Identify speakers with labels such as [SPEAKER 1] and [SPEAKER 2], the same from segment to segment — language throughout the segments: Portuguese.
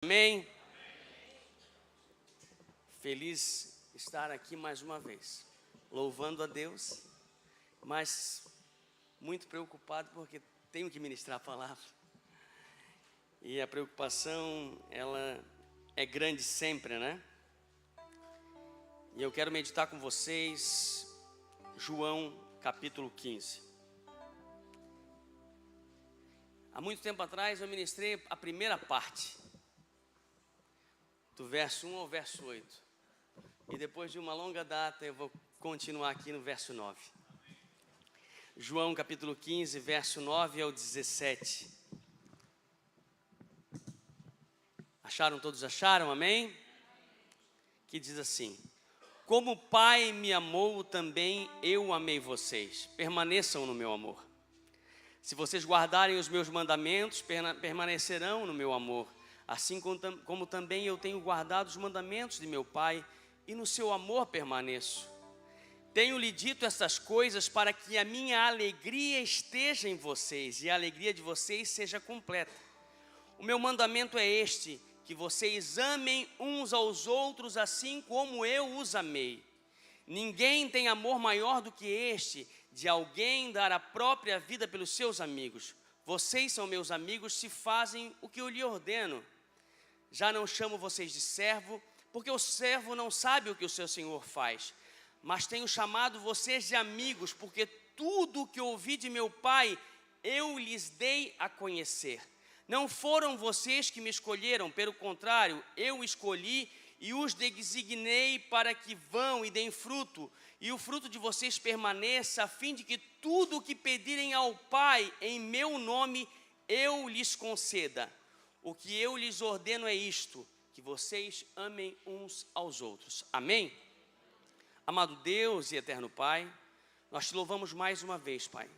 [SPEAKER 1] Amém? Feliz estar aqui mais uma vez, louvando a Deus, mas muito preocupado porque tenho que ministrar a palavra. E a preocupação, ela é grande sempre, né? E eu quero meditar com vocês João capítulo 15. Há muito tempo atrás eu ministrei a primeira parte, do verso 1 ao verso 8. E depois de uma longa data eu vou continuar aqui no verso 9. João capítulo 15, verso 9 ao 17. Acharam? Todos acharam? Amém? Que diz assim: como o Pai me amou, também eu amei vocês. Permaneçam no meu amor. Se vocês guardarem os meus mandamentos, permanecerão no meu amor. Assim como também eu tenho guardado os mandamentos de meu Pai, e no seu amor permaneço. Tenho-lhe dito essas coisas para que a minha alegria esteja em vocês, e a alegria de vocês seja completa. O meu mandamento é este, que vocês amem uns aos outros assim como eu os amei. Ninguém tem amor maior do que este, de alguém dar a própria vida pelos seus amigos. Vocês são meus amigos se fazem o que eu lhe ordeno. Já não chamo vocês de servo, porque o servo não sabe o que o seu senhor faz. Mas tenho chamado vocês de amigos, porque tudo o que ouvi de meu Pai, eu lhes dei a conhecer. Não foram vocês que me escolheram, pelo contrário, eu escolhi e os designei para que vão e deem fruto, e o fruto de vocês permaneça, a fim de que tudo o que pedirem ao Pai em meu nome, eu lhes conceda. O que eu lhes ordeno é isto, que vocês amem uns aos outros. Amém? Amado Deus e eterno Pai, nós te louvamos mais uma vez, Pai,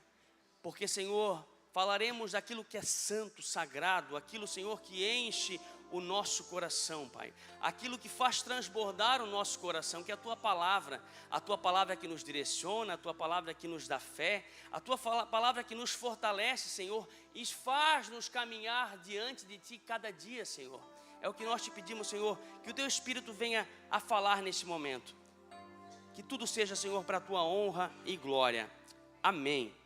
[SPEAKER 1] porque, Senhor, falaremos daquilo que é santo, sagrado, aquilo, Senhor, que enche o nosso coração, Pai, aquilo que faz transbordar o nosso coração, que é a Tua palavra que nos direciona, a Tua palavra que nos dá fé, a Tua palavra que nos fortalece, Senhor, e faz-nos caminhar diante de Ti cada dia, Senhor. É o que nós te pedimos, Senhor, que o Teu Espírito venha a falar neste momento, que tudo seja, Senhor, para a Tua honra e glória. Amém.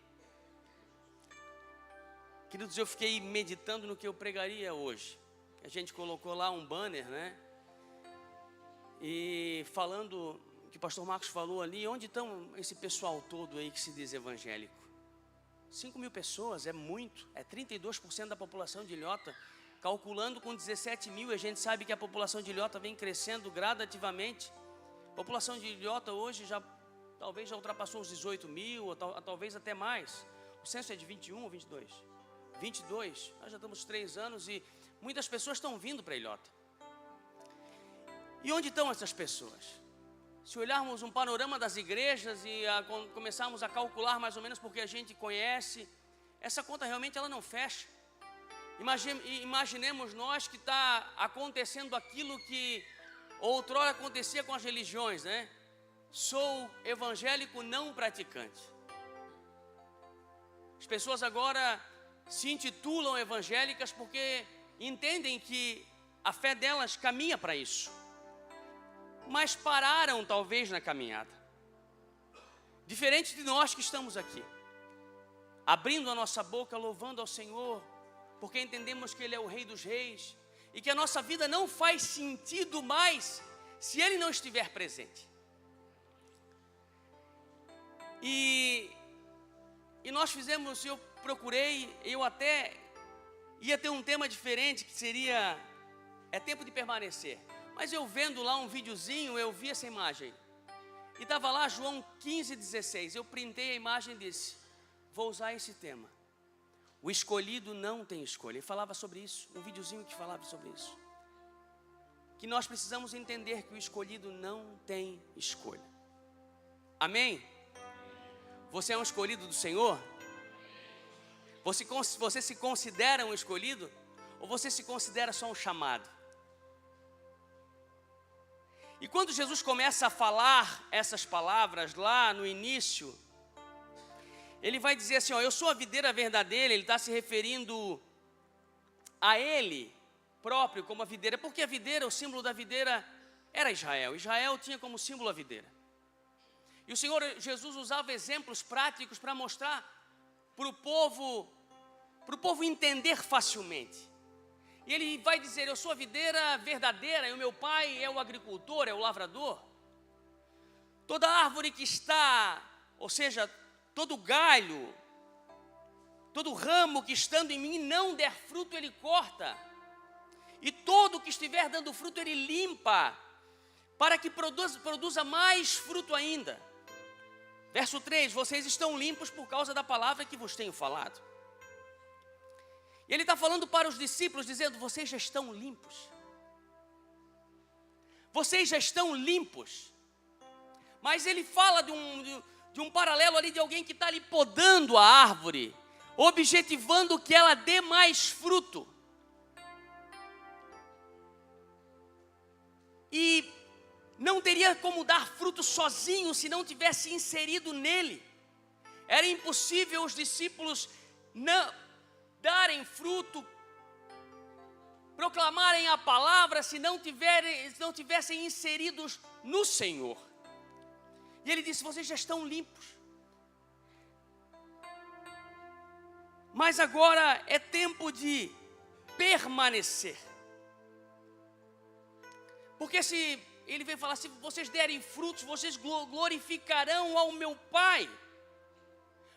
[SPEAKER 1] Queridos, eu fiquei meditando no que eu pregaria hoje. A gente colocou lá um banner, né? E falando, o que o pastor Marcos falou ali, onde estão esse pessoal todo aí que se diz evangélico? 5.000 pessoas, é muito, é 32% da população de Ilhota, calculando com 17 mil, a gente sabe que a população de Ilhota vem crescendo gradativamente. A população de Ilhota hoje talvez já ultrapassou os 18 mil, ou talvez até mais. O censo é de 21 ou 22? 22, nós já estamos 3 anos e muitas pessoas estão vindo para Ilhota. E onde estão essas pessoas? Se olharmos um panorama das igrejas e começarmos a calcular mais ou menos porque a gente conhece, essa conta realmente ela não fecha. Imaginemos nós que está acontecendo aquilo que outrora acontecia com as religiões, né? Sou evangélico não praticante. As pessoas agora se intitulam evangélicas porque entendem que a fé delas caminha para isso, mas pararam talvez na caminhada. Diferente de nós que estamos aqui, abrindo a nossa boca, louvando ao Senhor, porque entendemos que Ele é o Rei dos Reis, e que a nossa vida não faz sentido mais se Ele não estiver presente. E nós fizemos, eu procurei, eu até ia ter um tema diferente, que seria, é tempo de permanecer. Mas eu vendo lá um videozinho, eu vi essa imagem. E estava lá João 15:16, eu printei a imagem e disse, vou usar esse tema. O escolhido não tem escolha. Ele falava sobre isso, um videozinho que falava sobre isso. Que nós precisamos entender que o escolhido não tem escolha. Amém? Você é um escolhido do Senhor? Você se considera um escolhido? Ou você se considera só um chamado? E quando Jesus começa a falar essas palavras lá no início, Ele vai dizer assim, ó, eu sou a videira verdadeira. Ele está se referindo a Ele, próprio como a videira, porque a videira, o símbolo da videira era Israel. Israel tinha como símbolo a videira. E o Senhor Jesus usava exemplos práticos para mostrar para o povo entender facilmente. E ele vai dizer: eu sou a videira verdadeira e o meu pai é o agricultor, é o lavrador. Toda árvore que está, ou seja, todo galho, todo ramo que estando em mim não der fruto, ele corta. E todo que estiver dando fruto, ele limpa, para que produza mais fruto ainda. Verso 3, vocês estão limpos por causa da palavra que vos tenho falado. E ele está falando para os discípulos, dizendo: vocês já estão limpos. Vocês já estão limpos. Mas ele fala de um paralelo ali, de alguém que está ali podando a árvore, objetivando que ela dê mais fruto. E não teria como dar fruto sozinho se não tivesse inserido nele. Era impossível os discípulos não darem fruto, proclamarem a palavra, se não tivessem inseridos no Senhor. E ele disse: vocês já estão limpos. Mas agora é tempo de permanecer. Porque se ele vem falar, se vocês derem frutos, vocês glorificarão ao meu Pai.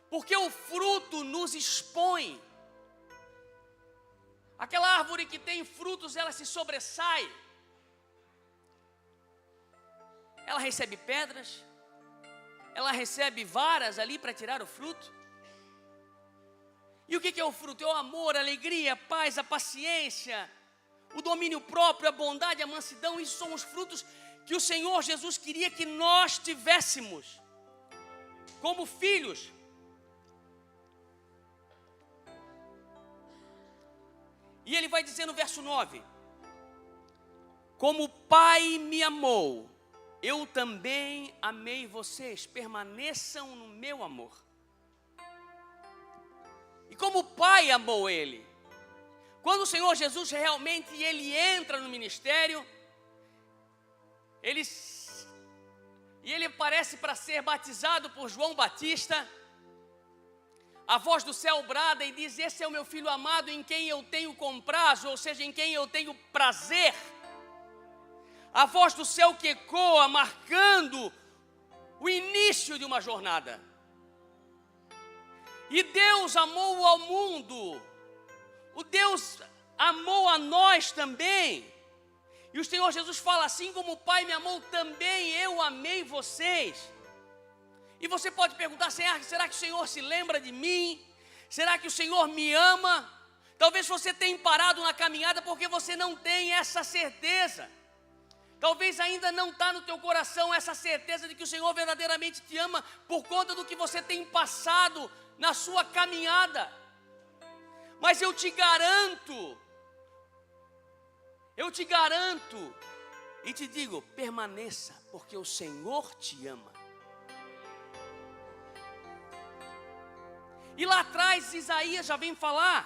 [SPEAKER 1] Porque o fruto nos expõe. Aquela árvore que tem frutos, ela se sobressai. Ela recebe pedras, ela recebe varas ali para tirar o fruto. E o que é o fruto? É o amor, a alegria, a paz, a paciência, o domínio próprio, a bondade, a mansidão. Isso são os frutos que o Senhor Jesus queria que nós tivéssemos como filhos. E ele vai dizer no verso 9: como o Pai me amou, eu também amei vocês, permaneçam no meu amor. E como o Pai amou ele, quando o Senhor Jesus realmente ele entra no ministério, ele aparece para ser batizado por João Batista, a voz do céu brada e diz: esse é o meu filho amado em quem eu tenho comprazo, ou seja, em quem eu tenho prazer. A voz do céu que ecoa, marcando o início de uma jornada. E Deus amou ao mundo, o Deus amou a nós também. E o Senhor Jesus fala: assim como o Pai me amou, também eu amei vocês. E você pode perguntar: será que o Senhor se lembra de mim? Será que o Senhor me ama? Talvez você tenha parado na caminhada porque você não tem essa certeza. Talvez ainda não está no teu coração essa certeza de que o Senhor verdadeiramente te ama por conta do que você tem passado na sua caminhada. Mas eu te garanto e te digo: permaneça, porque o Senhor te ama. E lá atrás Isaías já vem falar: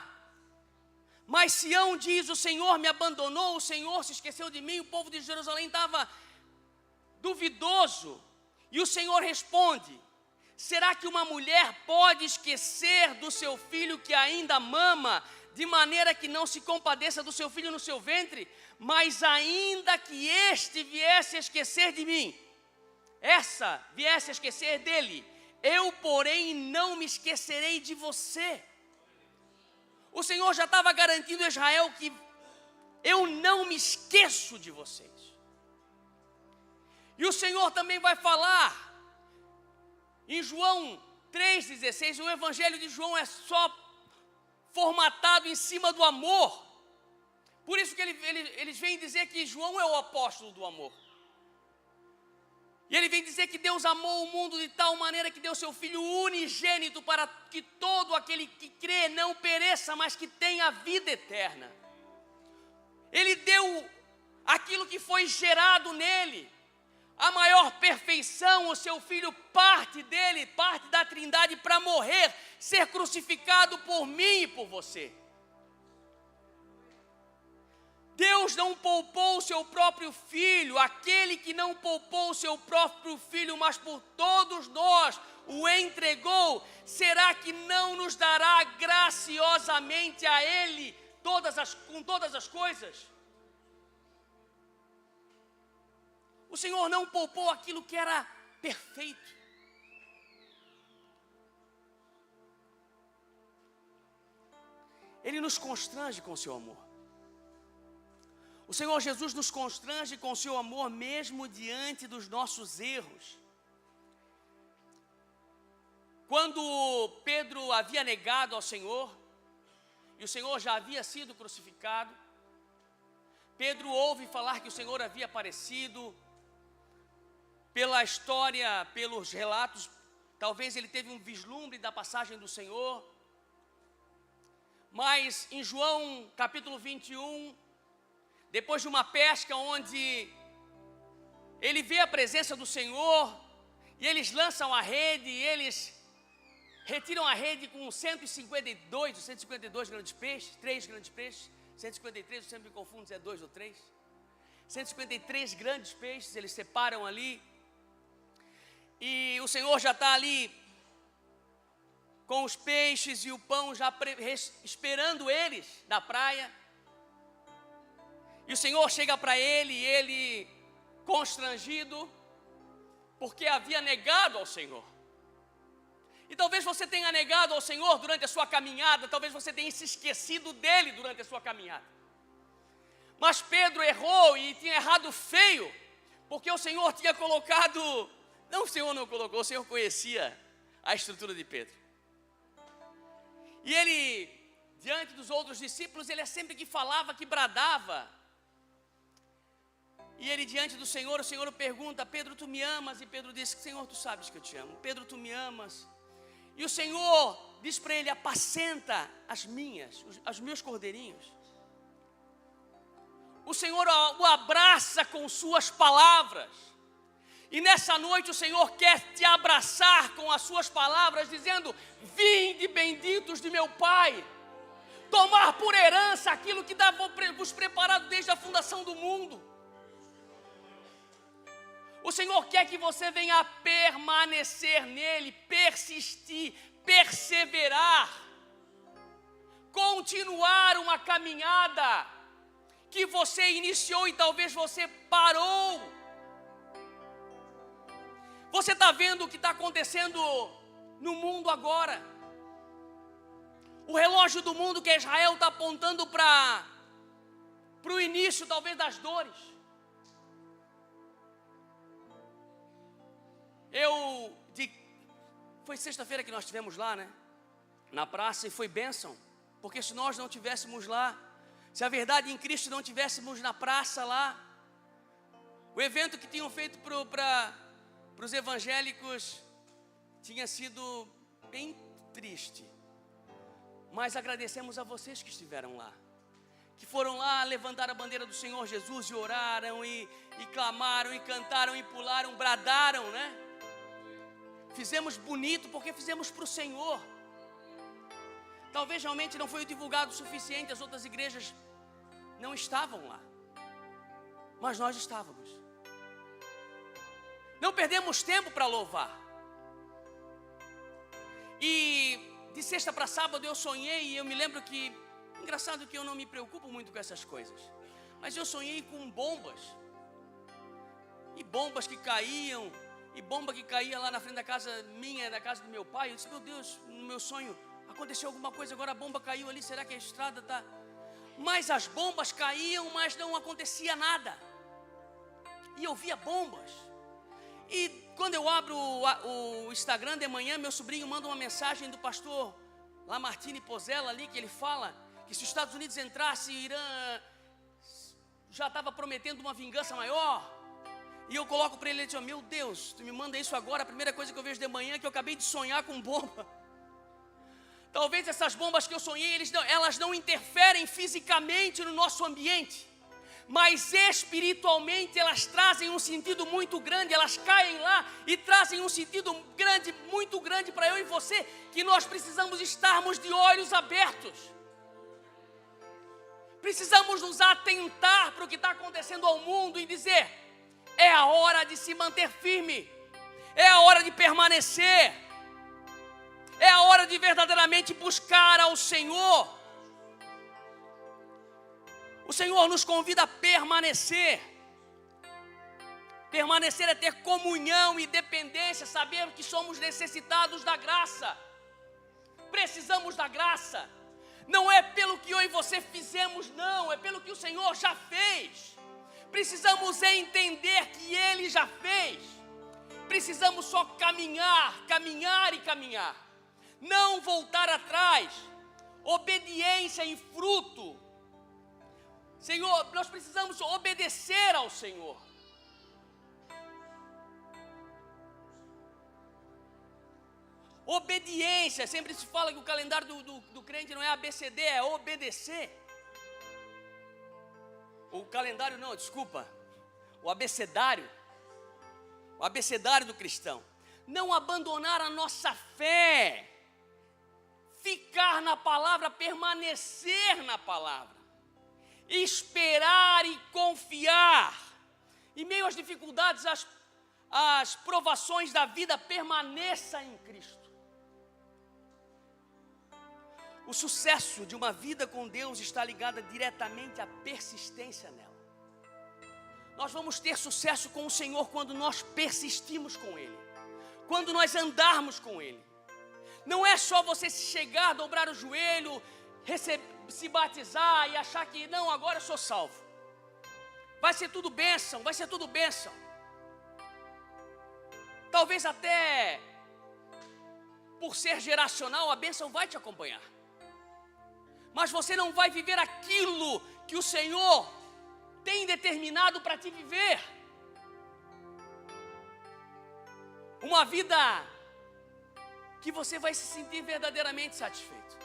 [SPEAKER 1] mas Sião diz: o Senhor me abandonou, o Senhor se esqueceu de mim. O povo de Jerusalém estava duvidoso. E o Senhor responde: será que uma mulher pode esquecer do seu filho que ainda mama, de maneira que não se compadeça do seu filho no seu ventre? Mas ainda que este viesse a esquecer de mim, essa viesse a esquecer dele, eu, porém, não me esquecerei de você. O Senhor já estava garantindo a Israel que eu não me esqueço de vocês. E o Senhor também vai falar em João 3,16, o Evangelho de João é só formatado em cima do amor. Por isso que eles vêm dizer que João é o apóstolo do amor. E ele vem dizer que Deus amou o mundo de tal maneira que deu seu Filho unigênito para que todo aquele que crê não pereça, mas que tenha a vida eterna. Ele deu aquilo que foi gerado nele, a maior perfeição. O seu Filho parte dele, parte da Trindade para morrer, ser crucificado por mim e por você. Deus não poupou o seu próprio Filho, aquele que não poupou o seu próprio Filho, mas por todos nós o entregou, será que não nos dará graciosamente a Ele com todas as coisas? O Senhor não poupou aquilo que era perfeito. Ele nos constrange com o seu amor. O Senhor Jesus nos constrange com o seu amor mesmo diante dos nossos erros. Quando Pedro havia negado ao Senhor, e o Senhor já havia sido crucificado, Pedro ouve falar que o Senhor havia aparecido. Pela história, pelos relatos, talvez ele teve um vislumbre da passagem do Senhor. Mas em João capítulo 21, depois de uma pesca onde ele vê a presença do Senhor, e eles lançam a rede, e eles retiram a rede com 152 grandes peixes, 3 grandes peixes, 153, eu sempre me confundo se é 2 ou 3. 153 grandes peixes, eles separam ali, e o Senhor já está ali com os peixes e o pão já esperando eles na praia. E o Senhor chega para ele, e ele constrangido, porque havia negado ao Senhor. E talvez você tenha negado ao Senhor durante a sua caminhada, talvez você tenha se esquecido dele durante a sua caminhada. Mas Pedro errou, e tinha errado feio, porque o Senhor tinha colocado, não, o Senhor não colocou, o Senhor conhecia a estrutura de Pedro. E ele, diante dos outros discípulos, ele é sempre que falava, que bradava. E ele diante do Senhor, o Senhor pergunta: Pedro, tu me amas? E Pedro disse: Senhor, tu sabes que eu te amo. Pedro, tu me amas? E o Senhor diz para ele: apacenta os meus cordeirinhos. O Senhor o abraça com suas palavras. E nessa noite o Senhor quer te abraçar com as suas palavras, dizendo: vinde benditos de meu Pai, tomar por herança aquilo que vos preparado desde a fundação do mundo. O Senhor quer que você venha permanecer nele, persistir, perseverar, continuar uma caminhada que você iniciou e talvez você parou. Você está vendo o que está acontecendo no mundo agora. O relógio do mundo que Israel está apontando para o início talvez das dores. Foi sexta-feira que nós estivemos lá, né? Na praça, e foi bênção. Porque se nós não estivéssemos lá, se a verdade em Cristo não estivéssemos na praça lá, o evento que tinham feito para os evangélicos tinha sido bem triste. Mas agradecemos a vocês que estiveram lá, que foram lá levantar a bandeira do Senhor Jesus, e oraram, e clamaram, e cantaram, e pularam, bradaram, né? Fizemos bonito porque fizemos para o Senhor. Talvez realmente não foi divulgado o suficiente, as outras igrejas não estavam lá, mas nós estávamos. Não perdemos tempo para louvar. E de sexta para sábado eu sonhei, e eu me lembro que, engraçado que eu não me preocupo muito com essas coisas, mas eu sonhei com bombas, e bombas que caíam, e bomba que caía lá na frente da casa minha, da casa do meu pai. Eu disse: meu Deus, no meu sonho aconteceu alguma coisa, agora a bomba caiu ali, será que a estrada está... Mas as bombas caíam, mas não acontecia nada. E eu via bombas. E quando eu abro o Instagram de manhã, meu sobrinho manda uma mensagem do pastor Lamartine Pozella ali, que ele fala que se os Estados Unidos entrasse, o Irã já estava prometendo uma vingança maior. E eu coloco para ele, ele diz: meu Deus, tu me manda isso agora, a primeira coisa que eu vejo de manhã é que eu acabei de sonhar com bomba. Talvez essas bombas que eu sonhei, elas não interferem fisicamente no nosso ambiente, mas espiritualmente elas trazem um sentido muito grande. Elas caem lá e trazem um sentido grande, muito grande para eu e você, que nós precisamos estarmos de olhos abertos Precisamos nos atentar para o que está acontecendo ao mundo e dizer: é a hora de se manter firme, é a hora de permanecer, é a hora de verdadeiramente buscar ao Senhor. O Senhor nos convida a permanecer. Permanecer é ter comunhão e dependência, saber que somos necessitados da graça. Precisamos da graça. Não é pelo que eu e você fizemos, não, é pelo que o Senhor já fez. Precisamos entender que Ele já fez. Precisamos só caminhar e caminhar. Não voltar atrás. Obediência em fruto. Senhor, nós precisamos obedecer ao Senhor. Obediência, sempre se fala que o calendário do crente não é ABCD, é obedecer. O calendário não, desculpa, o abecedário do cristão. Não abandonar a nossa fé, ficar na palavra, permanecer na palavra, esperar e confiar. Em meio às dificuldades, às provações da vida, permaneça em Cristo. O sucesso de uma vida com Deus está ligado diretamente à persistência nela. Nós vamos ter sucesso com o Senhor quando nós persistimos com Ele, quando nós andarmos com Ele. Não é só você chegar, dobrar o joelho, se batizar e achar que não, agora eu sou salvo. Vai ser tudo bênção, vai ser tudo bênção. Talvez até por ser geracional, a bênção vai te acompanhar. Mas você não vai viver aquilo que o Senhor tem determinado para te viver. Uma vida que você vai se sentir verdadeiramente satisfeito.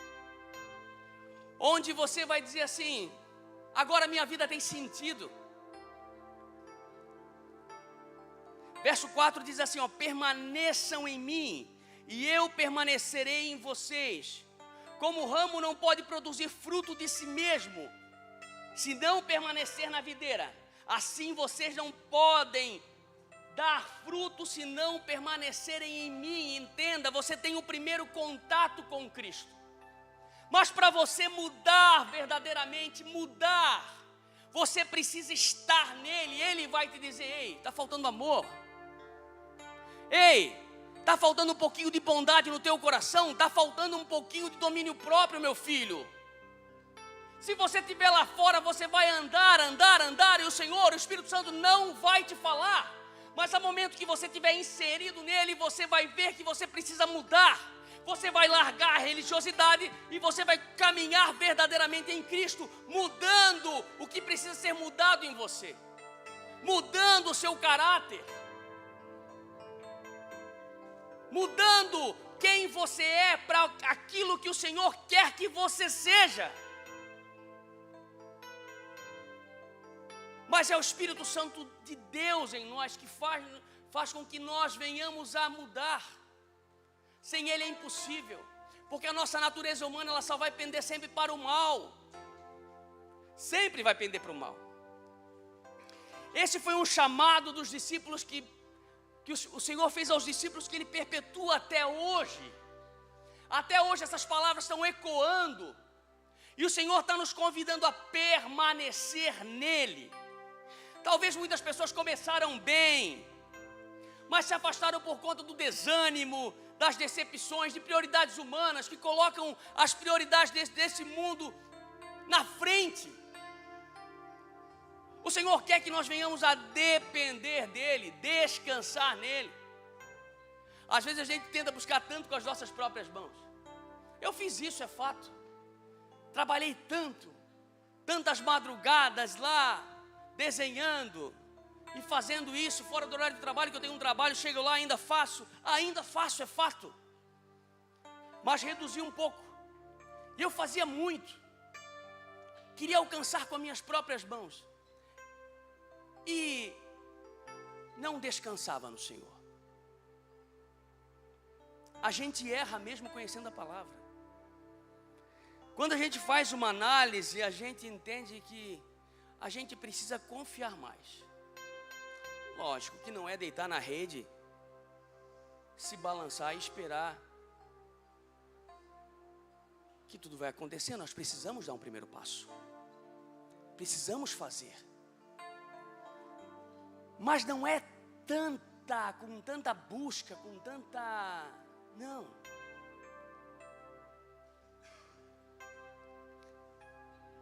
[SPEAKER 1] Onde você vai dizer assim: agora minha vida tem sentido. Verso 4 diz assim, permaneçam em mim e eu permanecerei em vocês. Como o ramo não pode produzir fruto de si mesmo, se não permanecer na videira, assim vocês não podem dar fruto se não permanecerem em mim. Entenda, você tem o primeiro contato com Cristo. Mas para você mudar verdadeiramente, você precisa estar nele. Ele vai te dizer: ei, está faltando amor. Ei, está faltando um pouquinho de bondade no teu coração. Está faltando um pouquinho de domínio próprio, meu filho. Se você estiver lá fora, você vai andar, e o Senhor, o Espírito Santo não vai te falar. Mas ao momento que você estiver inserido nele, você vai ver que você precisa mudar. Você vai largar a religiosidade e você vai caminhar verdadeiramente em Cristo, mudando o que precisa ser mudado em você, mudando o seu caráter, mudando quem você é para aquilo que o Senhor quer que você seja. Mas é o Espírito Santo de Deus em nós que faz com que nós venhamos a mudar. Sem Ele é impossível, porque a nossa natureza humana ela só vai pender sempre para o mal. Sempre vai pender para o mal. Esse foi um chamado dos discípulos que o Senhor fez aos discípulos, que Ele perpetua até hoje. Até hoje essas palavras estão ecoando. E o Senhor está nos convidando a permanecer nele. Talvez muitas pessoas começaram bem, mas se afastaram por conta do desânimo, das decepções, de prioridades humanas, que colocam as prioridades desse mundo na frente. O Senhor quer que nós venhamos a depender dEle, descansar nele. Às vezes a gente tenta buscar tanto com as nossas próprias mãos. Eu fiz isso, é fato. Trabalhei tantas madrugadas lá, desenhando e fazendo isso, fora do horário de trabalho, que eu tenho um trabalho, chego lá, ainda faço, é fato. Mas reduzi um pouco. E eu fazia muito. Queria alcançar com as minhas próprias mãos. E não descansava no Senhor. A gente erra mesmo conhecendo a palavra. Quando a gente faz uma análise, a gente entende que a gente precisa confiar mais. Lógico que não é deitar na rede, se balançar e esperar que tudo vai acontecer. Nós precisamos dar um primeiro passo. Precisamos fazer. Mas não é com tanta busca, com tanta... Não.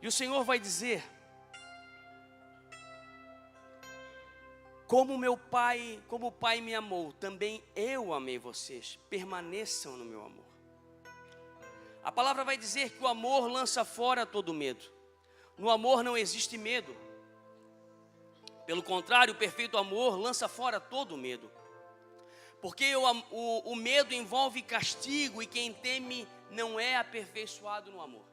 [SPEAKER 1] E o Senhor vai dizer: como o Pai me amou, também eu amei vocês, permaneçam no meu amor. A palavra vai dizer que o amor lança fora todo medo. No amor não existe medo. Pelo contrário, o perfeito amor lança fora todo medo. Porque o medo envolve castigo e quem teme não é aperfeiçoado no amor.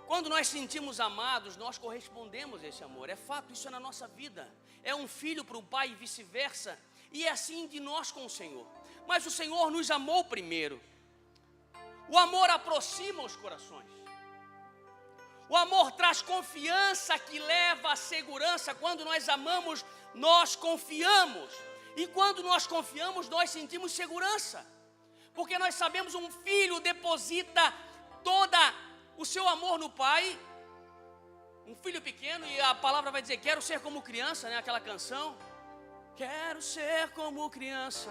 [SPEAKER 1] Quando nós sentimos amados, nós correspondemos a esse amor. É fato, isso é na nossa vida. É um filho para o pai e vice-versa. E é assim de nós com o Senhor. Mas o Senhor nos amou primeiro. O amor aproxima os corações. O amor traz confiança que leva à segurança. Quando nós amamos, nós confiamos. E quando nós confiamos, nós sentimos segurança. Porque nós sabemos, um filho deposita toda o seu amor no pai. Um filho pequeno, e a palavra vai dizer: quero ser como criança, né? Aquela canção. Quero ser como criança.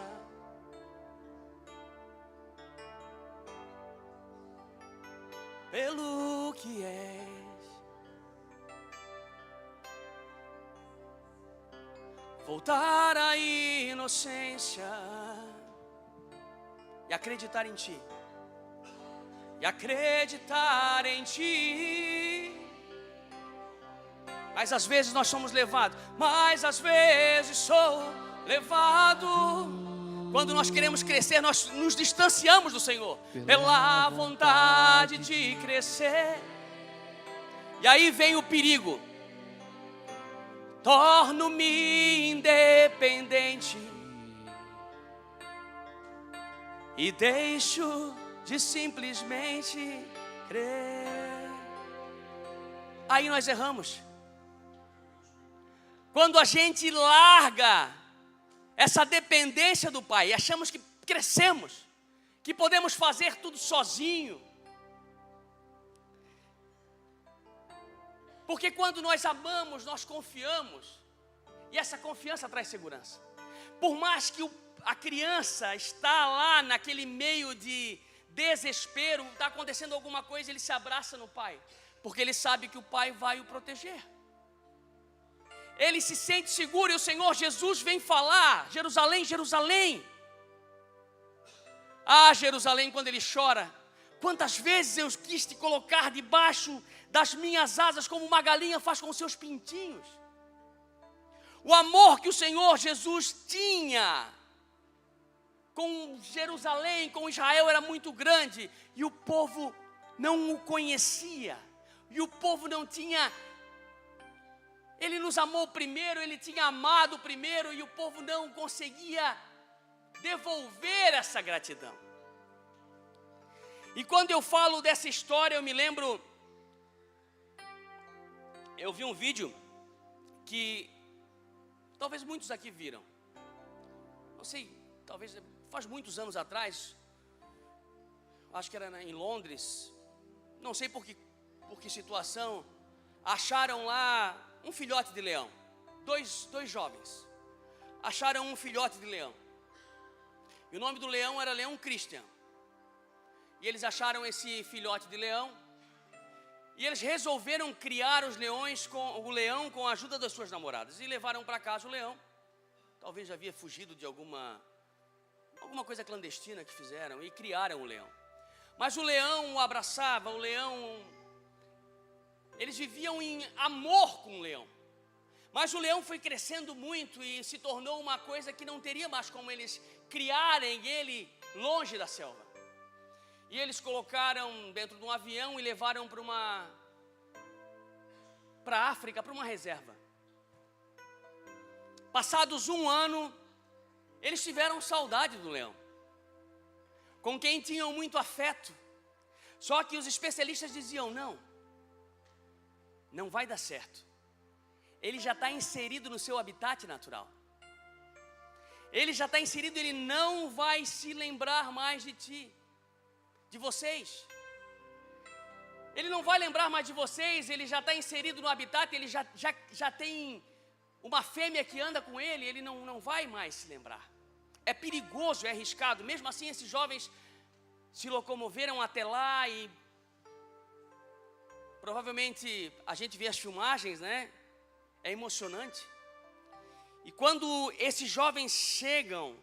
[SPEAKER 1] Pelo que és, voltar à inocência e acreditar em ti. E acreditar em ti. Mas às vezes nós somos levados. Mas às vezes sou levado. Quando nós queremos crescer, nós nos distanciamos do Senhor. Pela vontade de crescer. E aí vem o perigo. Torno-me independente. E deixo de simplesmente crer. Aí nós erramos. Quando a gente larga essa dependência do Pai, achamos que crescemos, que podemos fazer tudo sozinho. Porque quando nós amamos, nós confiamos, e essa confiança traz segurança. Por mais que a criança está lá naquele meio de desespero, está acontecendo alguma coisa, ele se abraça no pai, porque ele sabe que o pai vai o proteger. Ele se sente seguro, e o Senhor Jesus vem falar: Jerusalém, Jerusalém. Ah, Jerusalém, quando ele chora, quantas vezes eu quis te colocar debaixo das minhas asas, como uma galinha faz com seus pintinhos. O amor que o Senhor Jesus tinha com Jerusalém, com Israel, era muito grande, e o povo não o conhecia, e o povo não tinha. Ele nos amou primeiro, ele tinha amado primeiro, e o povo não conseguia devolver essa gratidão. E quando eu falo dessa história, eu me lembro, eu vi um vídeo que talvez muitos aqui viram, não sei, talvez faz muitos anos atrás, acho que era em Londres, não sei por que situação, acharam lá um filhote de leão. Dois jovens acharam um filhote de leão, e o nome do leão era Leão Christian. E eles acharam esse filhote de leão, e eles resolveram criar o leão com a ajuda das suas namoradas, e levaram para casa o leão. Talvez já havia fugido de alguma coisa clandestina que fizeram, e criaram o leão. Mas o leão o abraçava, eles viviam em amor com o leão. Mas o leão foi crescendo muito e se tornou uma coisa que não teria mais como eles criarem ele longe da selva. E eles colocaram dentro de um avião e levaram para a África, para uma reserva. Passados 1 ano, eles tiveram saudade do leão, com quem tinham muito afeto. Só que os especialistas diziam, não vai dar certo. Ele já está inserido no seu habitat natural. Ele já está inserido, ele não vai se lembrar mais de ti, de vocês. Ele não vai lembrar mais de vocês, ele já está inserido no habitat, ele já tem uma fêmea que anda com ele não vai mais se lembrar. É perigoso, é arriscado. Mesmo assim, esses jovens se locomoveram até lá e provavelmente a gente vê as filmagens, né? É emocionante. E quando esses jovens chegam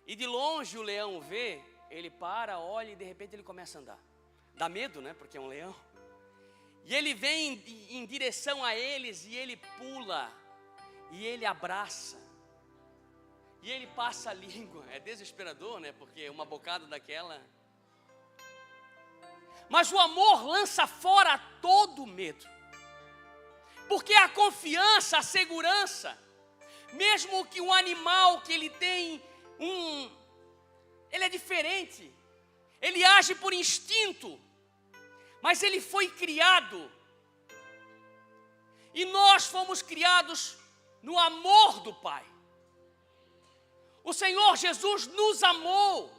[SPEAKER 1] e de longe o leão vê, ele para, olha e de repente ele começa a andar. Dá medo, né? Porque é um leão. E ele vem em direção a eles e ele pula. E ele abraça. E ele passa a língua. É desesperador, né? Porque uma bocada daquela. Mas o amor lança fora todo medo. Porque a confiança, a segurança, mesmo que um animal que ele tem ele é diferente. Ele age por instinto. Mas ele foi criado. E nós fomos criados no amor do Pai. O Senhor Jesus nos amou.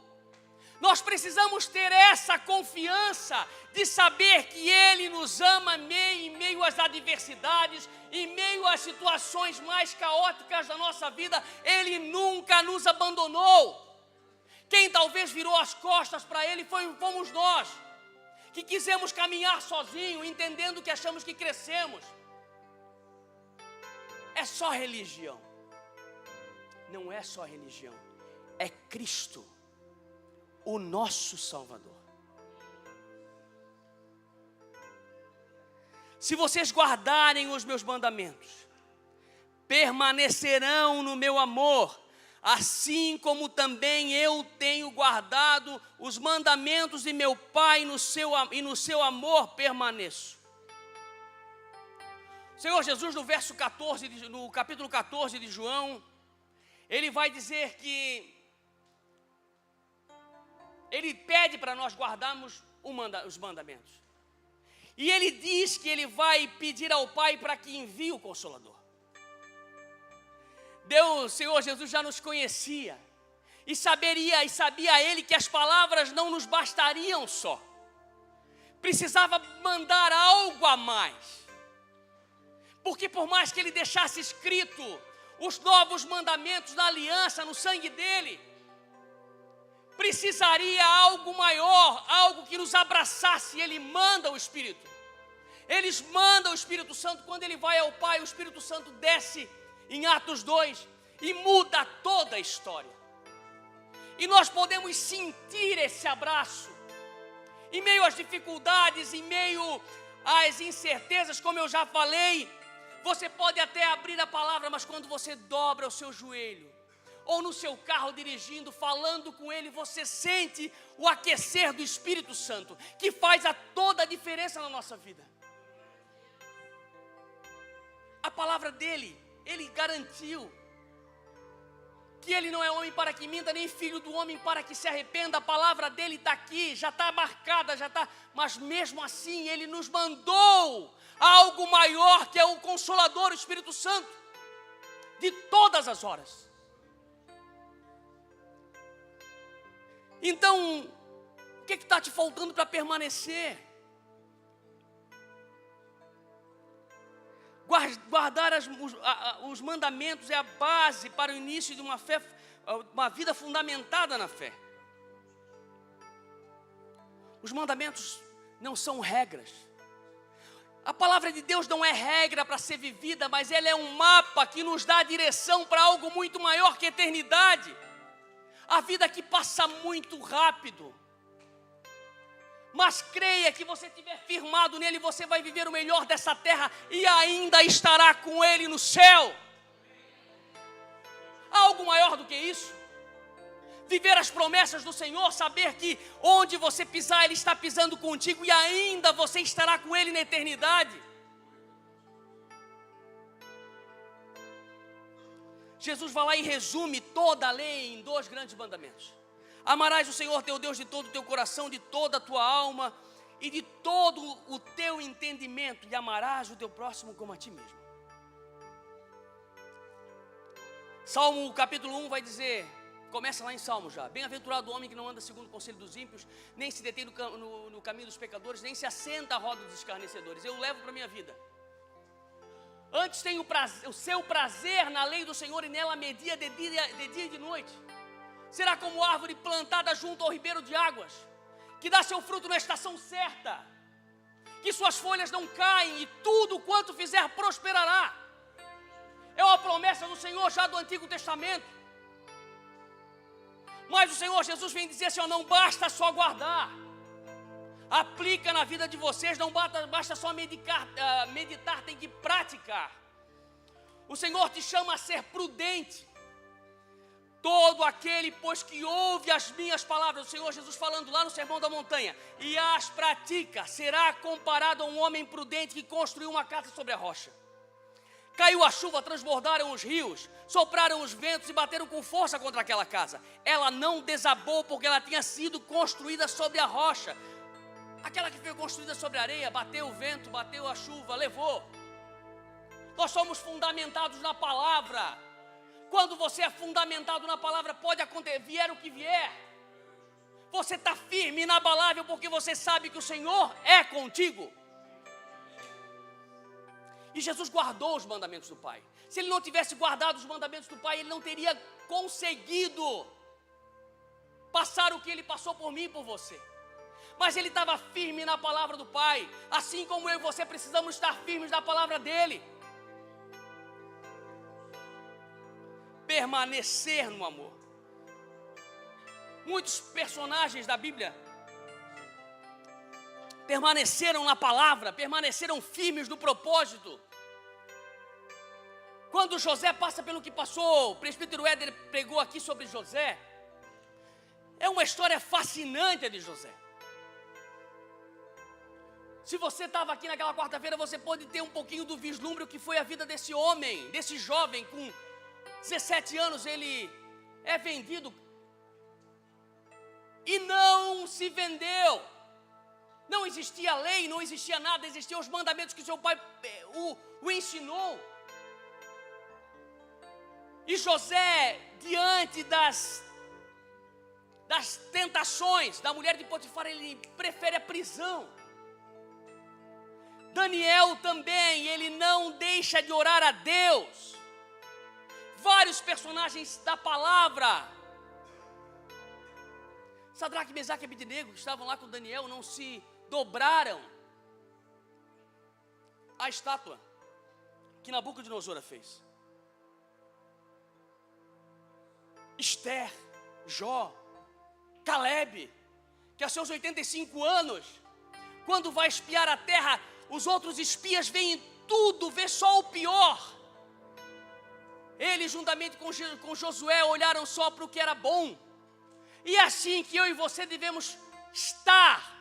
[SPEAKER 1] Nós precisamos ter essa confiança de saber que Ele nos ama em meio às adversidades, em meio às situações mais caóticas da nossa vida. Ele nunca nos abandonou. Quem talvez virou as costas para Ele fomos nós, que quisemos caminhar sozinho, entendendo que achamos que crescemos. É só religião. Não é só religião. É Cristo, o nosso Salvador. Se vocês guardarem os meus mandamentos, permanecerão no meu amor, assim como também eu tenho guardado os mandamentos de meu Pai, e no seu amor permaneço. O Senhor Jesus, no capítulo 14 de João, Ele vai dizer que Ele pede para nós guardarmos os mandamentos. E Ele diz que Ele vai pedir ao Pai para que envie o Consolador. O Senhor Jesus já nos conhecia. E sabia Ele que as palavras não nos bastariam só. Precisava mandar algo a mais. Porque por mais que Ele deixasse escrito os novos mandamentos da aliança no sangue dEle, precisaria algo maior, algo que nos abraçasse. Ele manda o Espírito. Eles mandam o Espírito Santo. Quando Ele vai ao Pai, o Espírito Santo desce em Atos 2 e muda toda a história. E nós podemos sentir esse abraço em meio às dificuldades, em meio às incertezas, como eu já falei. Você pode até abrir a palavra, mas quando você dobra o seu joelho, ou no seu carro dirigindo, falando com Ele, você sente o aquecer do Espírito Santo, que faz toda a diferença na nossa vida. A palavra dEle, Ele garantiu que Ele não é homem para que minta, nem filho do homem para que se arrependa. A palavra dEle está aqui, já está marcada, mas mesmo assim Ele nos mandou algo maior, que é o Consolador, o Espírito Santo, de todas as horas. Então, o que está te faltando para permanecer? Guardar os mandamentos é a base para o início de uma vida fundamentada na fé. Os mandamentos não são regras. A palavra de Deus não é regra para ser vivida, mas ela é um mapa que nos dá a direção para algo muito maior que a eternidade. A vida que passa muito rápido. Mas creia que você estiver firmado nele, você vai viver o melhor dessa terra e ainda estará com Ele no céu. Há algo maior do que isso? Viver as promessas do Senhor, saber que onde você pisar, Ele está pisando contigo e ainda você estará com Ele na eternidade. Jesus vai lá e resume toda a lei em 2 grandes mandamentos. Amarás o Senhor teu Deus de todo o teu coração, de toda a tua alma e de todo o teu entendimento, e amarás o teu próximo como a ti mesmo. Salmo capítulo 1 vai dizer, começa lá em Salmo já: bem-aventurado o homem que não anda segundo o conselho dos ímpios, nem se detém no caminho dos pecadores, nem se assenta à roda dos escarnecedores. Eu levo para a minha vida. Antes tenho o seu prazer na lei do Senhor, e nela media de dia e de noite. Será como árvore plantada junto ao ribeiro de águas, que dá seu fruto na estação certa, que suas folhas não caem, e tudo quanto fizer prosperará. É uma promessa do Senhor já do Antigo Testamento. Mas o Senhor Jesus vem dizer assim: não basta só guardar, aplica na vida de vocês, não basta só meditar, tem que praticar. O Senhor te chama a ser prudente. Todo aquele, pois, que ouve as minhas palavras, o Senhor Jesus falando lá no Sermão da Montanha, e as pratica, será comparado a um homem prudente que construiu uma casa sobre a rocha. Caiu a chuva, transbordaram os rios, sopraram os ventos e bateram com força contra aquela casa. Ela não desabou porque ela tinha sido construída sobre a rocha. Aquela que foi construída sobre a areia, bateu o vento, bateu a chuva, levou. Nós somos fundamentados na palavra. Quando você é fundamentado na palavra, pode acontecer, vier o que vier. Você está firme, inabalável, porque você sabe que o Senhor é contigo. E Jesus guardou os mandamentos do Pai. Se ele não tivesse guardado os mandamentos do Pai, ele não teria conseguido passar o que ele passou por mim e por você. Mas ele estava firme na palavra do Pai, assim como eu e você precisamos estar firmes na palavra dele. Permanecer no amor. Muitos personagens da Bíblia permaneceram na palavra, permaneceram firmes no propósito. Quando José passa pelo que passou, o presbítero Éder pregou aqui sobre José. É uma história fascinante a de José. Se você estava aqui naquela quarta-feira, você pode ter um pouquinho do vislumbre o que foi a vida desse homem, desse jovem com 17 anos. Ele é vendido e não se vendeu. Não existia lei, não existia nada, existiam os mandamentos que seu pai o ensinou. E José, diante das tentações da mulher de Potifar, ele prefere a prisão. Daniel também, ele não deixa de orar a Deus. Vários personagens da palavra. Sadraque, Mesaque e Abednego, que estavam lá com Daniel, não se dobraram à estátua que Nabucodonosor fez. Esther, Jó, Caleb, que aos seus 85 anos, quando vai espiar a terra, os outros espias veem tudo, vê só o pior. Eles, juntamente com Josué, olharam só para o que era bom. E é assim que eu e você devemos estar.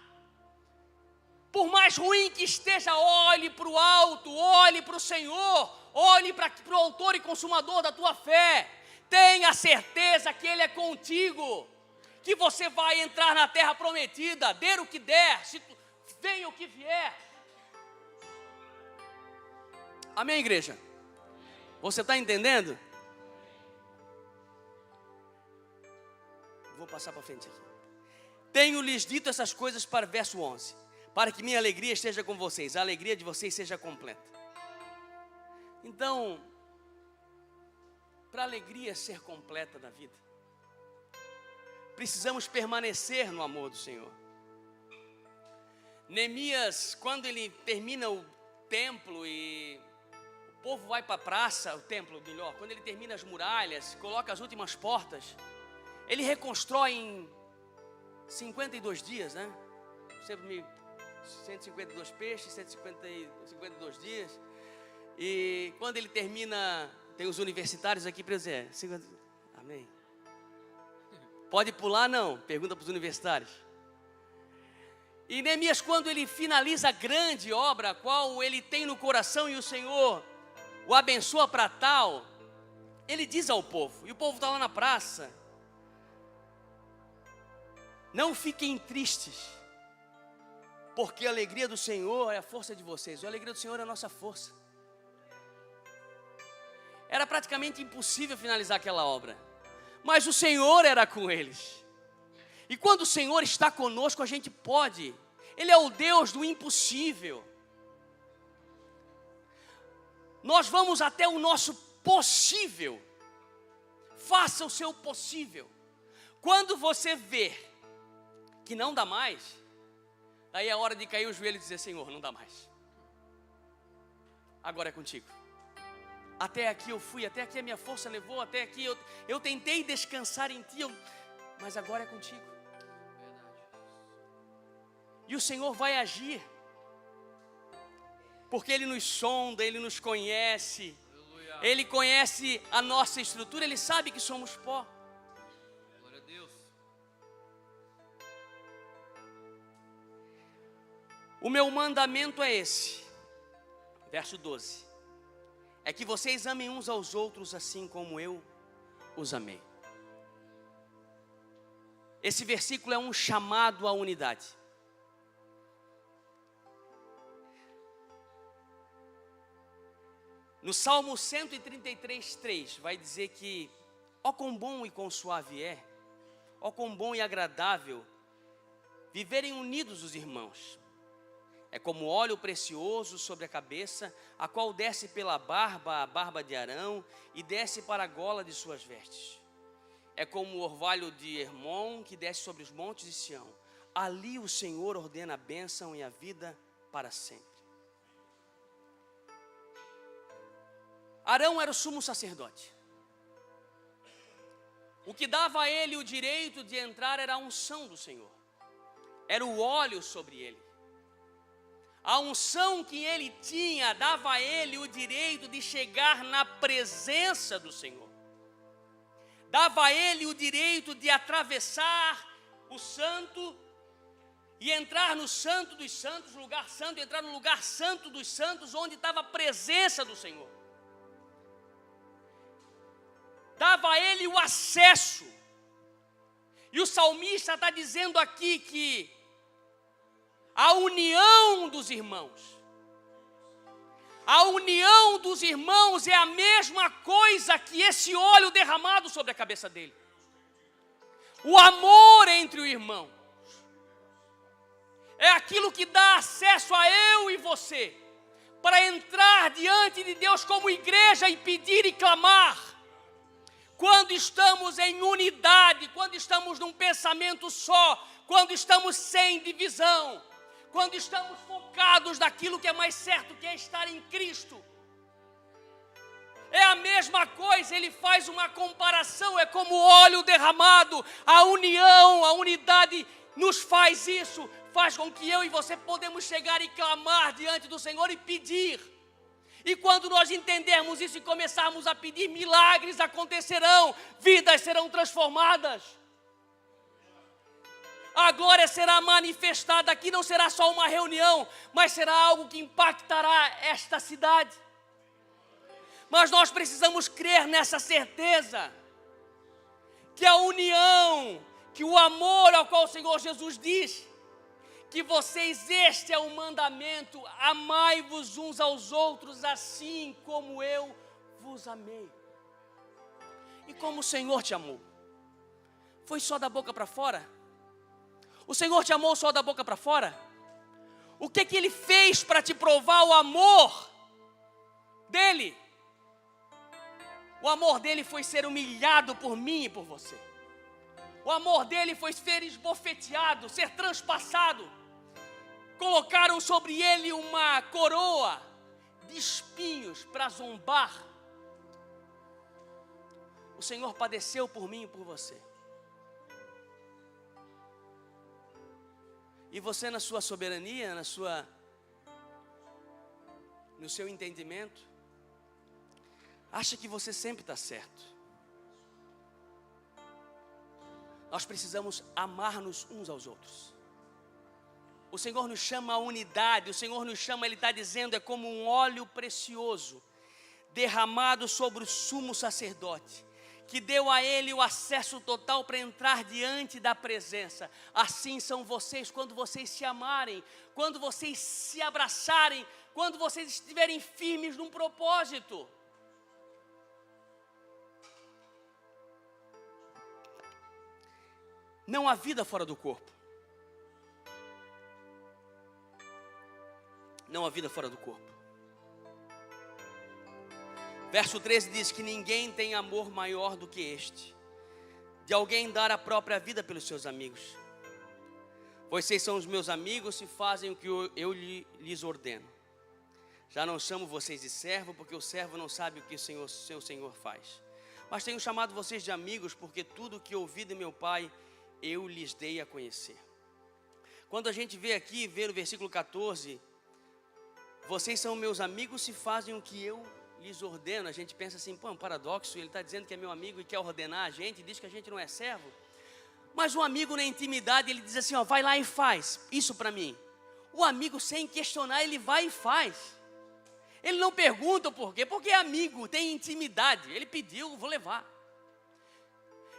[SPEAKER 1] Por mais ruim que esteja, olhe para o alto, olhe para o Senhor, olhe para o autor e consumador da tua fé. Tenha certeza que Ele é contigo, que você vai entrar na terra prometida, der o que der, venha o que vier. Amém, igreja? Você está entendendo? Vou passar para frente aqui. Tenho-lhes dito essas coisas para o verso 11, para que minha alegria esteja com vocês, a alegria de vocês seja completa. Então, para a alegria ser completa da vida, precisamos permanecer no amor do Senhor. Neemias, quando ele termina o templo e o povo vai para a praça, o templo melhor, quando ele termina as muralhas, coloca as últimas portas, ele reconstrói em 52 dias, né? 152 peixes, 152 dias. E quando ele termina, tem os universitários aqui presentes. Amém? Pode pular, não? Pergunta para os universitários. E Neemias, quando ele finaliza a grande obra, a qual ele tem no coração e o Senhor o abençoa para tal, ele diz ao povo, e o povo está lá na praça: não fiquem tristes, porque a alegria do Senhor é a força de vocês. A alegria do Senhor é a nossa força. Era praticamente impossível finalizar aquela obra, mas o Senhor era com eles. E quando o Senhor está conosco, a gente pode. Ele é o Deus do impossível. Nós vamos até o nosso possível. Faça o seu possível. Quando você vê que não dá mais, aí é a hora de cair o joelho e dizer: Senhor, não dá mais. Agora é contigo. Até aqui eu fui, até aqui a minha força levou, até aqui eu tentei descansar em Ti, mas agora é contigo. E o Senhor vai agir, porque Ele nos sonda, Ele nos conhece. Aleluia. Ele conhece a nossa estrutura, Ele sabe que somos pó. Glória a Deus. O meu mandamento é esse, verso 12. É que vocês amem uns aos outros assim como eu os amei. Esse versículo é um chamado à unidade. No Salmo 133:3 vai dizer que: ó quão bom e quão suave é, ó quão bom e agradável viverem unidos os irmãos. É como óleo precioso sobre a cabeça, a qual desce pela barba, a barba de Arão, e desce para a gola de suas vestes. É como o orvalho de Hermon, que desce sobre os montes de Sião. Ali o Senhor ordena a bênção e a vida para sempre. Arão era o sumo sacerdote. O que dava a ele o direito de entrar era a unção do Senhor. Era o óleo sobre ele. A unção que ele tinha dava a ele o direito de chegar na presença do Senhor. Dava a ele o direito de atravessar o santo e entrar no santo dos santos, lugar santo, entrar no lugar santo dos santos, onde estava a presença do Senhor. Dava a ele o acesso. E o salmista está dizendo aqui que a união dos irmãos. A união dos irmãos é a mesma coisa que esse óleo derramado sobre a cabeça dele. O amor entre os irmãos. É aquilo que dá acesso a eu e você, para entrar diante de Deus como igreja e pedir e clamar. Quando estamos em unidade, quando estamos num pensamento só, quando estamos sem divisão, quando estamos focados naquilo que é mais certo, que é estar em Cristo. É a mesma coisa, ele faz uma comparação, é como óleo derramado, a união, a unidade nos faz isso, faz com que eu e você podemos chegar e clamar diante do Senhor e pedir. E quando nós entendermos isso e começarmos a pedir, milagres acontecerão, vidas serão transformadas. A glória será manifestada aqui, não será só uma reunião, mas será algo que impactará esta cidade. Mas nós precisamos crer nessa certeza, que a união, que o amor ao qual o Senhor Jesus diz, que vocês, este é o mandamento, amai-vos uns aos outros assim como eu vos amei. E como o Senhor te amou? Foi só da boca para fora? O Senhor te amou só da boca para fora? O que Ele fez para te provar o amor dEle? O amor dEle foi ser humilhado por mim e por você. O amor dEle foi ser esbofeteado, ser transpassado. Colocaram sobre Ele uma coroa de espinhos para zombar. O Senhor padeceu por mim e por você. E você, na sua soberania, no seu entendimento, acha que você sempre está certo. Nós precisamos amar-nos uns aos outros. O Senhor nos chama à unidade, o Senhor nos chama, Ele está dizendo, é como um óleo precioso, derramado sobre o sumo sacerdote, que deu a ele o acesso total para entrar diante da presença. Assim são vocês quando vocês se amarem, quando vocês se abraçarem, quando vocês estiverem firmes num propósito. Não há vida fora do corpo. Não há vida fora do corpo. Verso 13 diz que ninguém tem amor maior do que este, de alguém dar a própria vida pelos seus amigos. Vocês são os meus amigos se fazem o que eu lhes ordeno. Já não chamo vocês de servo, porque o servo não sabe o que o seu senhor faz. Mas tenho chamado vocês de amigos, porque tudo o que ouvi de meu Pai, eu lhes dei a conhecer. Quando a gente vê no versículo 14, vocês são meus amigos se fazem o que eu lhes ordeno. A gente pensa assim, pô, é um paradoxo, ele está dizendo que é meu amigo e quer ordenar a gente, diz que a gente não é servo. Mas um amigo na intimidade, ele diz assim, ó, vai lá e faz isso para mim. O amigo, sem questionar, ele vai e faz. Ele não pergunta o porquê, porque é amigo, tem intimidade. Ele pediu, vou levar.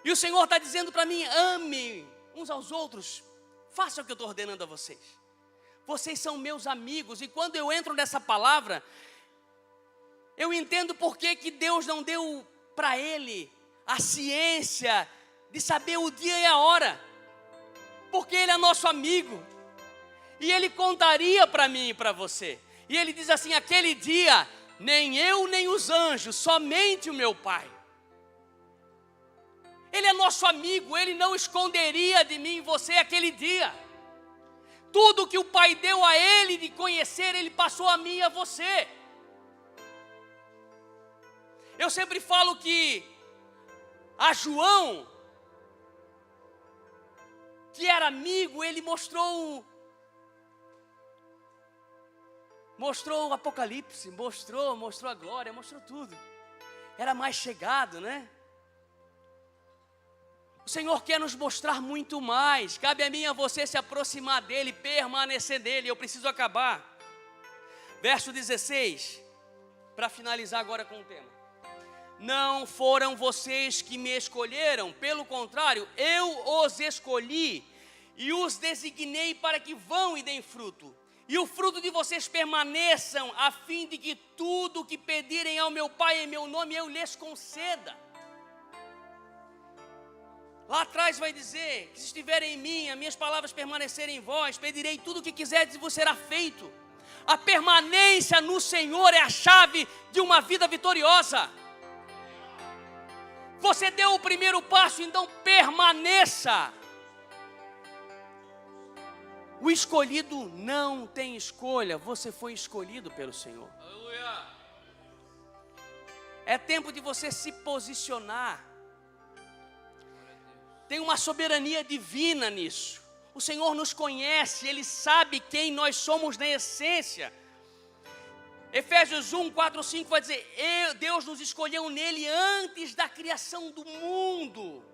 [SPEAKER 1] E o Senhor está dizendo para mim, ame uns aos outros, faça o que eu estou ordenando a vocês. Vocês são meus amigos, e quando eu entro nessa palavra, eu entendo por que Deus não deu para ele a ciência de saber o dia e a hora. Porque ele é nosso amigo. E ele contaria para mim e para você. E ele diz assim, aquele dia, nem eu nem os anjos, somente o meu Pai. Ele é nosso amigo, ele não esconderia de mim e você aquele dia. Tudo que o Pai deu a ele de conhecer, ele passou a mim e a você. Eu sempre falo que a João, que era amigo, ele mostrou o Apocalipse, mostrou a glória, mostrou tudo. Era mais chegado, né? O Senhor quer nos mostrar muito mais. Cabe a mim e a você se aproximar dEle, permanecer nele. Eu preciso acabar. Verso 16, para finalizar agora com o tema. Não foram vocês que me escolheram, pelo contrário, eu os escolhi e os designei para que vão e deem fruto. E o fruto de vocês permaneçam, a fim de que tudo o que pedirem ao meu Pai em meu nome, eu lhes conceda. Lá atrás vai dizer, que se estiverem em mim, as minhas palavras permanecerem em vós, pedirei tudo o que quiserdes e vos será feito. A permanência no Senhor é a chave de uma vida vitoriosa. Você deu o primeiro passo, então permaneça. O escolhido não tem escolha, você foi escolhido pelo Senhor. Aleluia. É tempo de você se posicionar. Tem uma soberania divina nisso. O Senhor nos conhece, Ele sabe quem nós somos na essência. Efésios 1, 4, 5 vai dizer, Deus nos escolheu nele antes da criação do mundo.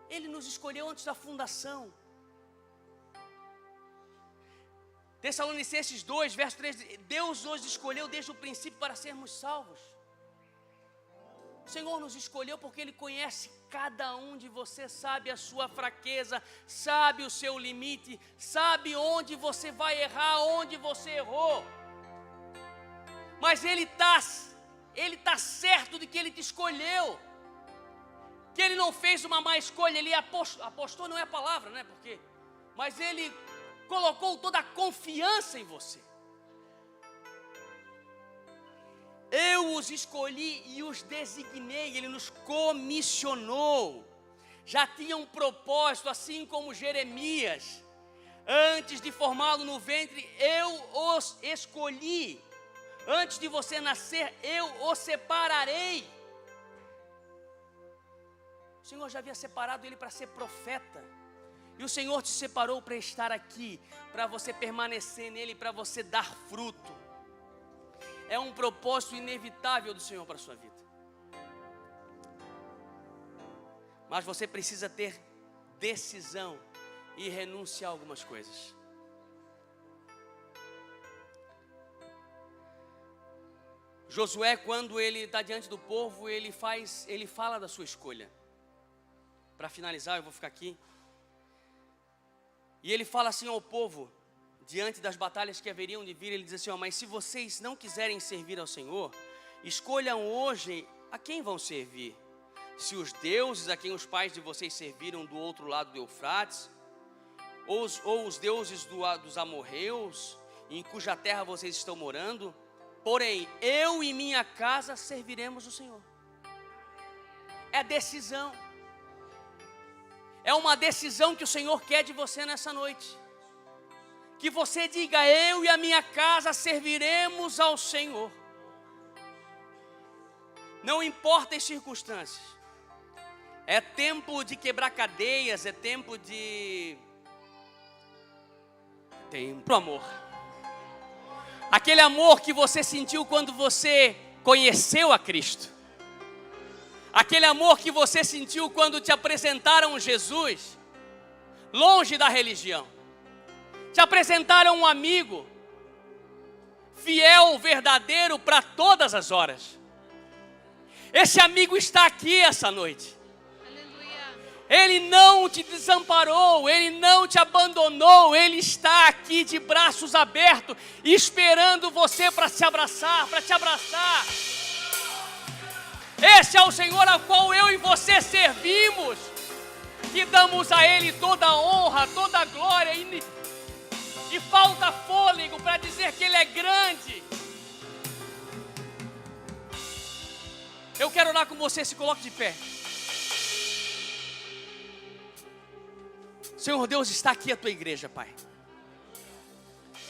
[SPEAKER 1] Ele nos escolheu antes da fundação. Tessalonicenses 2, verso 3, Deus nos escolheu desde o princípio para sermos salvos. O Senhor nos escolheu porque Ele conhece cada um de vocês, sabe a sua fraqueza, sabe o seu limite, sabe onde você vai errar, onde você errou. Mas Ele tá certo de que Ele te escolheu, que Ele não fez uma má escolha, Ele apostou não é a palavra, né? Mas Ele colocou toda a confiança em você. Eu os escolhi e os designei, Ele nos comissionou. Já tinha um propósito, assim como Jeremias. Antes de formá-lo no ventre, eu os escolhi. Antes de você nascer, eu os separarei. O Senhor já havia separado ele para ser profeta. E o Senhor te separou para estar aqui, para você permanecer nele, para você dar fruto. É um propósito inevitável do Senhor para a sua vida. Mas você precisa ter decisão e renunciar a algumas coisas. Josué, quando ele está diante do povo, ele fala da sua escolha. Para finalizar, eu vou ficar aqui. E ele fala assim ao povo, diante das batalhas que haveriam de vir, ele diz assim, mas se vocês não quiserem servir ao Senhor, escolham hoje a quem vão servir. Se os deuses a quem os pais de vocês serviram do outro lado do Eufrates, ou os deuses dos amorreus, em cuja terra vocês estão morando. Porém, eu e minha casa serviremos o Senhor. É decisão. É uma decisão que o Senhor quer de você nessa noite. Que você diga, eu e a minha casa serviremos ao Senhor. Não importa as circunstâncias. É tempo de quebrar cadeias, é tempo de... Tempo amor. Aquele amor que você sentiu quando você conheceu a Cristo. Aquele amor que você sentiu quando te apresentaram Jesus, longe da religião. Te apresentaram um amigo, fiel, verdadeiro para todas as horas. Esse amigo está aqui essa noite. Ele não te desamparou, Ele não te abandonou, Ele está aqui de braços abertos, esperando você para te abraçar, Esse é o Senhor ao qual eu e você servimos, que damos a Ele toda a honra, toda a glória, e falta fôlego para dizer que Ele é grande. Eu quero orar com você, se coloque de pé. Senhor Deus, está aqui a tua igreja, Pai.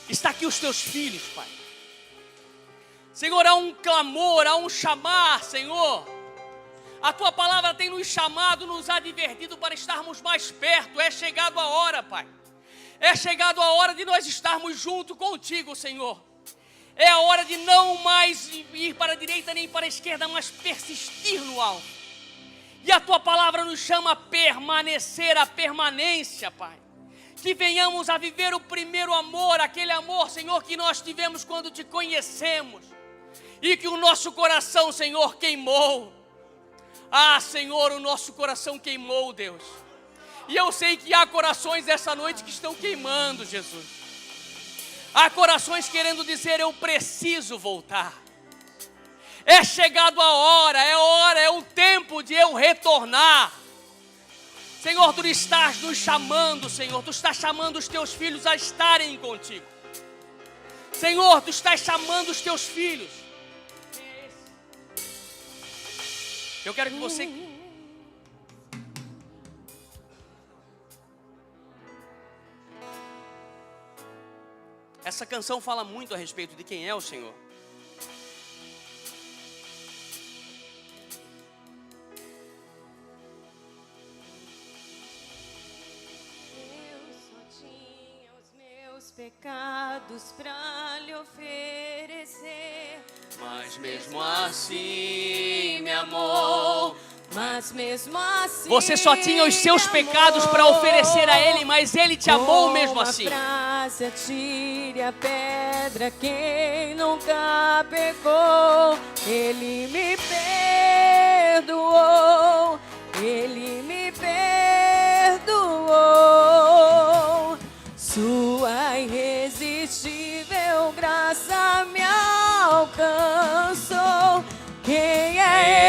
[SPEAKER 1] Está aqui os teus filhos, Pai. Senhor, há um clamor, há um chamar, Senhor. A tua palavra tem nos chamado, nos advertido para estarmos mais perto. É chegado a hora, Pai. É chegado a hora de nós estarmos junto contigo, Senhor. É a hora de não mais ir para a direita nem para a esquerda, mas persistir no alto. E a tua palavra nos chama a permanecer, a permanência, Pai. Que venhamos a viver o primeiro amor, aquele amor, Senhor, que nós tivemos quando te conhecemos. E que o nosso coração, Senhor, queimou. Ah, Senhor, o nosso coração queimou, Deus. E eu sei que há corações essa noite que estão queimando, Jesus. Há corações querendo dizer, eu preciso voltar. É chegado a hora, é o tempo de eu retornar. Senhor, Tu estás nos chamando, Senhor. Tu estás chamando os Teus filhos a estarem contigo. Senhor, Tu estás chamando os Teus filhos. Eu quero que você... Essa canção fala muito a respeito de quem é o Senhor.
[SPEAKER 2] Pecados para lhe oferecer,
[SPEAKER 1] mas mesmo assim me amou.
[SPEAKER 2] Mas mesmo assim
[SPEAKER 1] você só tinha os seus pecados para oferecer a Ele, mas Ele te amou mesmo assim.
[SPEAKER 2] Frase, atire a pedra quem nunca pecou. Ele me perdoou.